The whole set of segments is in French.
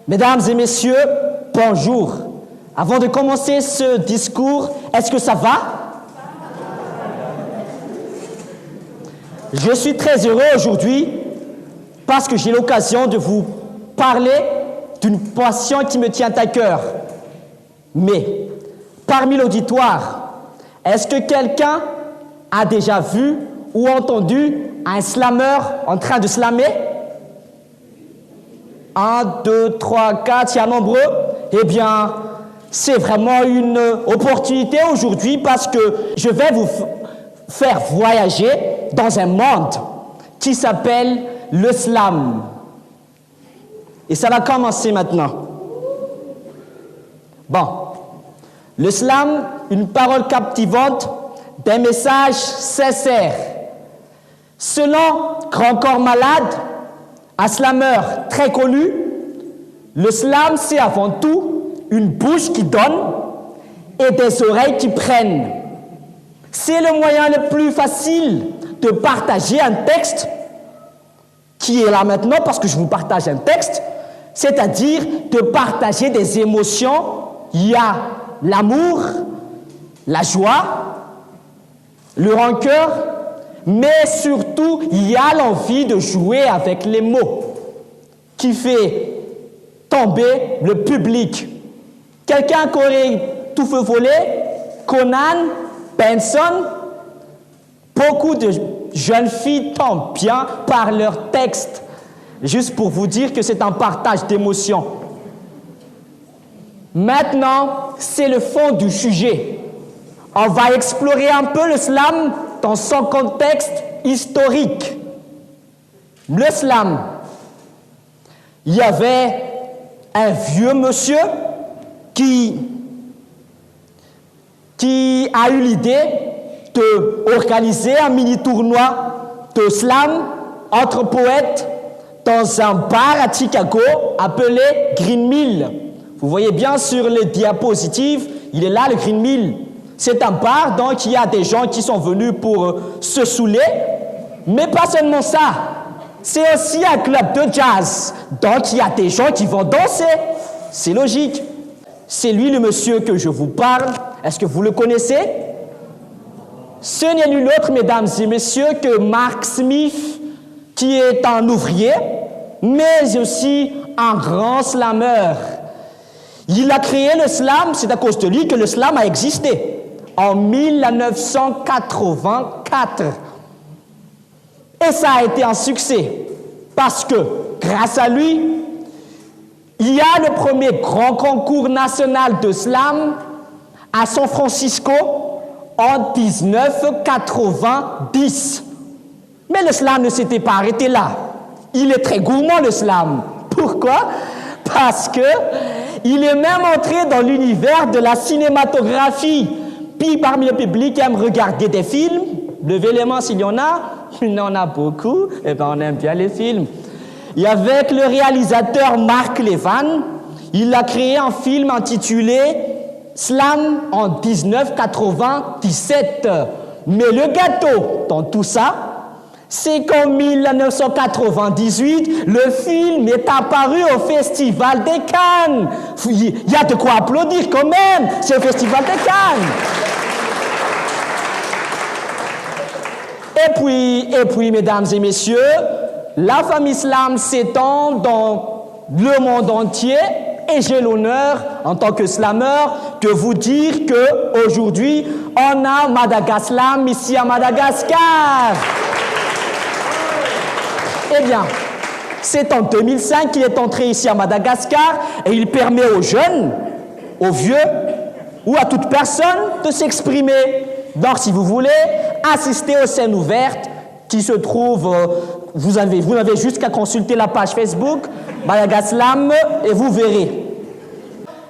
Mesdames et messieurs, bonjour. Avant de commencer ce discours, est-ce que ça va? Je suis très heureux aujourd'hui parce que j'ai l'occasion de vous parler d'une passion qui me tient à cœur. Mais, parmi l'auditoire, est-ce que quelqu'un a déjà vu ou entendu un slammer en train de slammer? 1, 2, 3, 4, il y a nombreux. Eh bien, c'est vraiment une opportunité aujourd'hui parce que je vais vous faire voyager dans un monde qui s'appelle le slam. Et ça va commencer maintenant. Bon, le slam, une parole captivante d'un message sincère. Selon Grand Corps Malade, un slammer très connu, le slam, c'est avant tout une bouche qui donne et des oreilles qui prennent. C'est le moyen le plus facile de partager un texte qui est là maintenant parce que je vous partage un texte, c'est-à-dire de partager des émotions. Il y a l'amour, la joie, le rancœur, mais surtout, il y a l'envie de jouer avec les mots qui fait tomber le public. Quelqu'un qui aurait tout fait voler, Conan, Benson, beaucoup de jeunes filles tombent bien par leur texte. Juste pour vous dire que c'est un partage d'émotions. Maintenant, c'est le fond du sujet. On va explorer un peu le slam dans son contexte historique. Le slam, il y avait un vieux monsieur qui a eu l'idée d'organiser un mini-tournoi de slam entre poètes dans un bar à Chicago appelé Green Mill. Vous voyez bien sur les diapositives, il est là le Green Mill. C'est un bar, donc il y a des gens qui sont venus pour se saouler, mais pas seulement ça. C'est aussi un club de jazz, donc il y a des gens qui vont danser. C'est logique. C'est lui le monsieur que je vous parle. Est-ce que vous le connaissez? Ce n'est nul autre, mesdames et messieurs, que Mark Smith, qui est un ouvrier, mais aussi un grand slammer. Il a créé le slam, c'est à cause de lui que le slam a existé. En 1984. Et ça a été un succès parce que, grâce à lui, il y a le premier grand concours national de slam à San Francisco en 1990. Mais le slam ne s'était pas arrêté là. Il est très gourmand, le slam. Pourquoi? Parce que il est même entré dans l'univers de la cinématographie. Puis parmi le public qui aime regarder des films, levez les mains s'il y en a, il y en a beaucoup, et bien on aime bien les films. Et avec le réalisateur Mark Levan, il a créé un film intitulé Slam en 1997. Mais le gâteau dans tout ça, c'est qu'en 1998, le film est apparu au Festival des Cannes. Il y a de quoi applaudir quand même, c'est le Festival des Cannes. Et puis, mesdames et messieurs, la famille slam s'étend dans le monde entier et j'ai l'honneur, en tant que slammer, de vous dire qu'aujourd'hui, on a Madagascar ici à Madagascar. Eh bien, c'est en 2005 qu'il est entré ici à Madagascar et il permet aux jeunes, aux vieux ou à toute personne de s'exprimer. Donc, si vous voulez, assistez aux scènes ouvertes qui se trouvent, vous n'avez juste qu'à consulter la page Facebook Madagascar et vous verrez.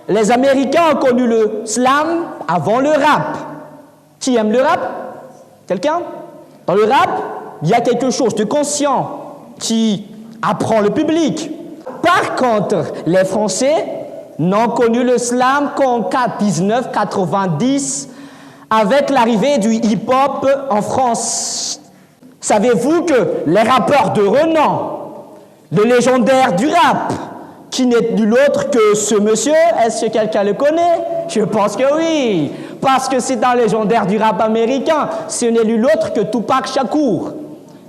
Les Américains ont connu le slam avant le rap. Qui aime le rap? Quelqu'un? Dans le rap, il y a quelque chose de conscient qui apprend le public. Par contre, les Français n'ont connu le slam qu'en 1990 avec l'arrivée du hip-hop en France. Savez-vous que les rappeurs de renom, le légendaire du rap, qui n'est nul autre que ce monsieur. Est-ce que quelqu'un le connaît? Je pense que oui, parce que c'est un légendaire du rap américain. Ce n'est nul autre que Tupac Shakur.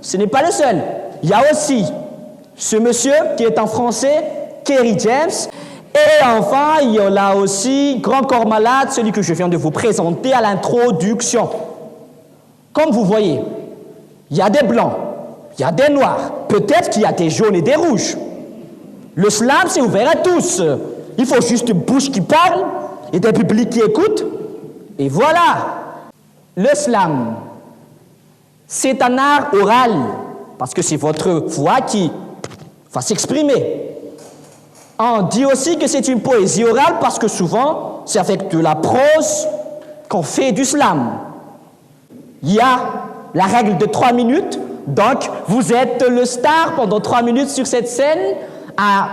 Ce n'est pas le seul. Il y a aussi ce monsieur qui est en français, Kerry James. Et enfin, il y en a aussi Grand Corps Malade, celui que je viens de vous présenter à l'introduction. Comme vous voyez, il y a des blancs, il y a des noirs, peut-être qu'il y a des jaunes et des rouges. Le slam, c'est ouvert à tous. Il faut juste une bouche qui parle et des publics qui écoutent. Et voilà. Le slam, c'est un art oral, parce que c'est votre voix qui va s'exprimer. On dit aussi que c'est une poésie orale, parce que souvent, c'est avec de la prose qu'on fait du slam. Il y a la règle de 3 minutes, donc vous êtes le star pendant 3 minutes sur cette scène, à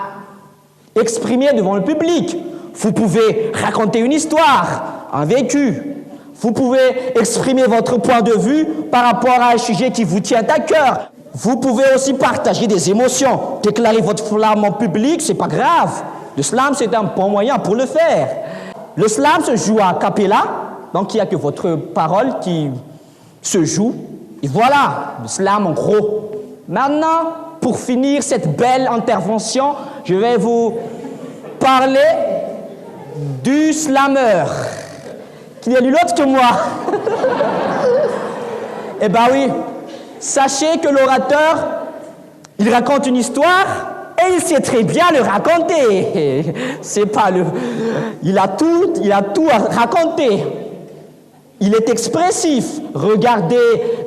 exprimer devant le public. Vous pouvez raconter une histoire, un vécu. Vous pouvez exprimer votre point de vue par rapport à un sujet qui vous tient à cœur. Vous pouvez aussi partager des émotions, déclarer votre flamme en public, c'est pas grave. Le slam, c'est un bon moyen pour le faire. Le slam se joue a cappella, donc il n'y a que votre parole qui se joue. Et voilà, le slam en gros. Maintenant, pour finir cette belle intervention, je vais vous parler du slammer, qui n'est nul autre que moi. Eh bien oui, sachez que l'orateur, il raconte une histoire et il sait très bien le raconter. C'est pas le... Il a tout à raconter. Il est expressif. Regardez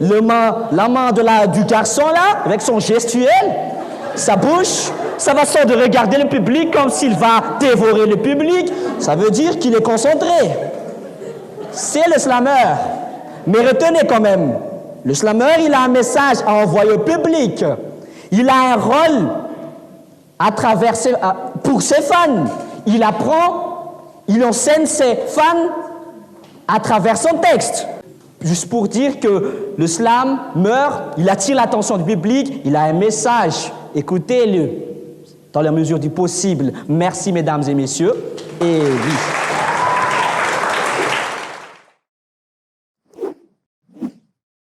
la main du garçon là, avec son gestuel, sa bouche. Sa façon de regarder le public comme s'il va dévorer le public. Ça veut dire qu'il est concentré. C'est le slammer. Mais retenez quand même, le slammer, il a un message à envoyer au public. Il a un rôle pour ses fans. Il enseigne ses fans à travers son texte. Juste pour dire que le slam il attire l'attention du public, il a un message. Écoutez-le dans la mesure du possible. Merci, mesdames et messieurs. Et oui.